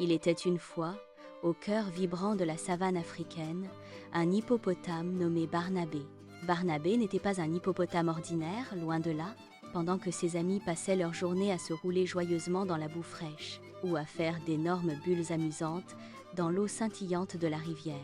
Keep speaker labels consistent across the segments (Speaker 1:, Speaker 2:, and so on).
Speaker 1: Il était une fois, au cœur vibrant de la savane africaine, un hippopotame nommé Barnabé. Barnabé n'était pas un hippopotame ordinaire, loin de là, pendant que ses amis passaient leur journée à se rouler joyeusement dans la boue fraîche, ou à faire d'énormes bulles amusantes dans l'eau scintillante de la rivière.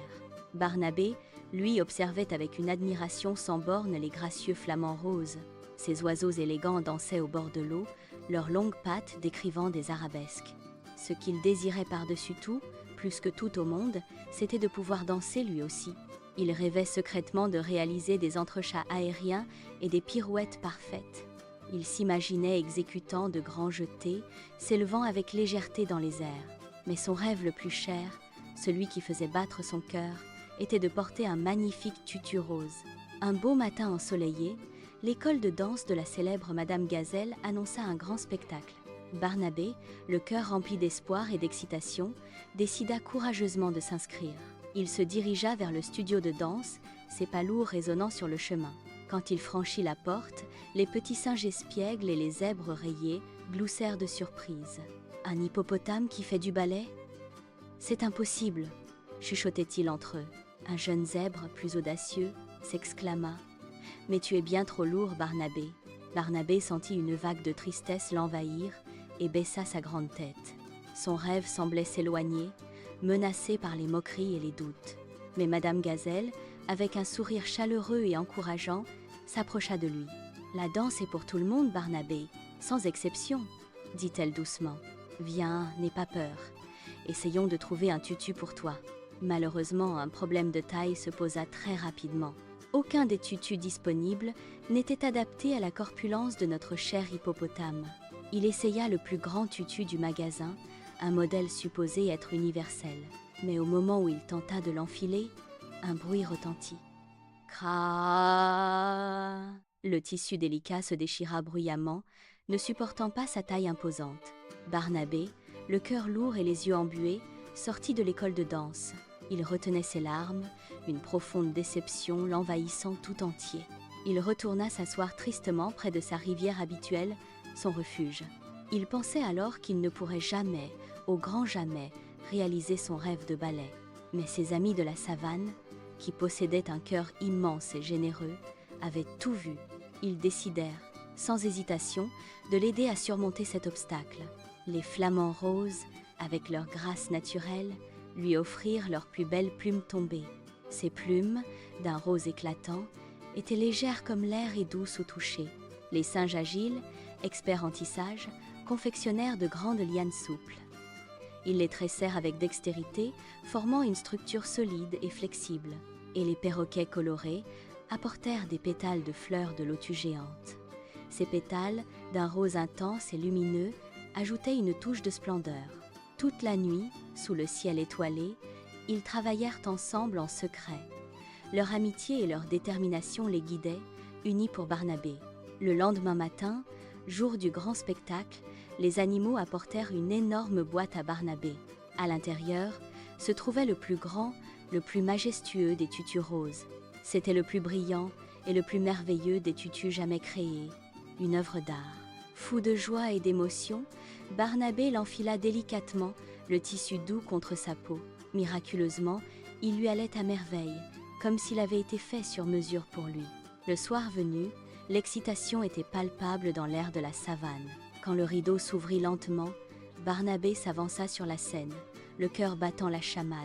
Speaker 1: Barnabé, lui, observait avec une admiration sans bornes les gracieux flamants roses. Ces oiseaux élégants dansaient au bord de l'eau, leurs longues pattes décrivant des arabesques. Ce qu'il désirait par-dessus tout, plus que tout au monde, c'était de pouvoir danser lui aussi. Il rêvait secrètement de réaliser des entrechats aériens et des pirouettes parfaites. Il s'imaginait exécutant de grands jetés, s'élevant avec légèreté dans les airs. Mais son rêve le plus cher, celui qui faisait battre son cœur, était de porter un magnifique tutu rose. Un beau matin ensoleillé, l'école de danse de la célèbre Madame Gazelle annonça un grand spectacle. Barnabé, le cœur rempli d'espoir et d'excitation, décida courageusement de s'inscrire. Il se dirigea vers le studio de danse, ses pas lourds résonnant sur le chemin. Quand il franchit la porte, les petits singes espiègles et les zèbres rayés gloussèrent de surprise. « Un hippopotame qui fait du ballet ? C'est impossible !» chuchotait-il entre eux. Un jeune zèbre, plus audacieux, s'exclama « Mais tu es bien trop lourd, Barnabé !» Barnabé sentit une vague de tristesse l'envahir et baissa sa grande tête. Son rêve semblait s'éloigner, menacé par les moqueries et les doutes. Mais Madame Gazelle, avec un sourire chaleureux et encourageant, s'approcha de lui. « La danse est pour tout le monde, Barnabé, sans exception, » dit-elle doucement. « Viens, n'aie pas peur. Essayons de trouver un tutu pour toi. » Malheureusement, un problème de taille se posa très rapidement. Aucun des tutus disponibles n'était adapté à la corpulence de notre cher hippopotame. Il essaya le plus grand tutu du magasin, un modèle supposé être universel. Mais au moment où il tenta de l'enfiler, un bruit retentit. Cra. Le tissu délicat se déchira bruyamment, ne supportant pas sa taille imposante. Barnabé, le cœur lourd et les yeux embués, sortit de l'école de danse. Il retenait ses larmes, une profonde déception l'envahissant tout entier. Il retourna s'asseoir tristement près de sa rivière habituelle, son refuge. Il pensait alors qu'il ne pourrait jamais, au grand jamais, réaliser son rêve de ballet. Mais ses amis de la savane, qui possédaient un cœur immense et généreux, avaient tout vu. Ils décidèrent, sans hésitation, de l'aider à surmonter cet obstacle. Les flamants roses, avec leur grâce naturelle, lui offrirent leurs plus belles plumes tombées. Ces plumes, d'un rose éclatant, étaient légères comme l'air et douces au toucher. Les singes agiles, experts en tissage, confectionnèrent de grandes lianes souples. Ils les tressèrent avec dextérité, formant une structure solide et flexible. Et les perroquets colorés apportèrent des pétales de fleurs de lotus géantes. Ces pétales, d'un rose intense et lumineux, ajoutaient une touche de splendeur. Toute la nuit, sous le ciel étoilé, ils travaillèrent ensemble en secret. Leur amitié et leur détermination les guidaient, unis pour Barnabé. Le lendemain matin, jour du grand spectacle, les animaux apportèrent une énorme boîte à Barnabé. À l'intérieur se trouvait le plus grand, le plus majestueux des tutus roses. C'était le plus brillant et le plus merveilleux des tutus jamais créés, une œuvre d'art. Fou de joie et d'émotion, Barnabé l'enfila délicatement, le tissu doux contre sa peau. Miraculeusement, il lui allait à merveille, comme s'il avait été fait sur mesure pour lui. Le soir venu, l'excitation était palpable dans l'air de la savane. Quand le rideau s'ouvrit lentement, Barnabé s'avança sur la scène, le cœur battant la chamade.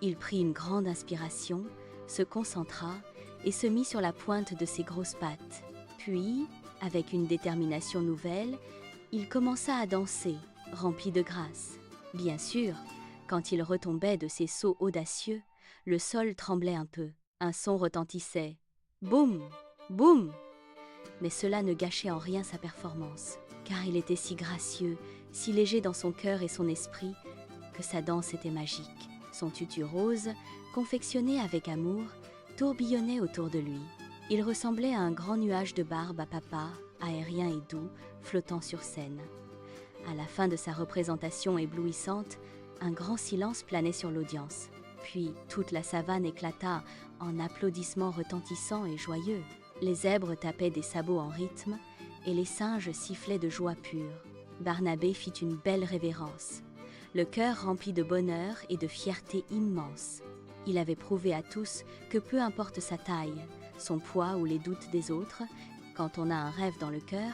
Speaker 1: Il prit une grande inspiration, se concentra et se mit sur la pointe de ses grosses pattes. Puis, avec une détermination nouvelle, il commença à danser, rempli de grâce. Bien sûr, quand il retombait de ses sauts audacieux, le sol tremblait un peu. Un son retentissait. Boum! Boum! Mais cela ne gâchait en rien sa performance, car il était si gracieux, si léger dans son cœur et son esprit, que sa danse était magique. Son tutu rose, confectionné avec amour, tourbillonnait autour de lui. Il ressemblait à un grand nuage de barbe à papa, aérien et doux, flottant sur scène. À la fin de sa représentation éblouissante, un grand silence planait sur l'audience. Puis toute la savane éclata en applaudissements retentissants et joyeux. Les zèbres tapaient des sabots en rythme et les singes sifflaient de joie pure. Barnabé fit une belle révérence. le cœur rempli de bonheur et de fierté immense. Il avait prouvé à tous que peu importe sa taille, son poids ou les doutes des autres, quand on a un rêve dans le cœur,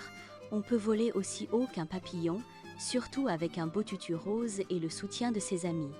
Speaker 1: on peut voler aussi haut qu'un papillon, surtout avec un beau tutu rose et le soutien de ses amis.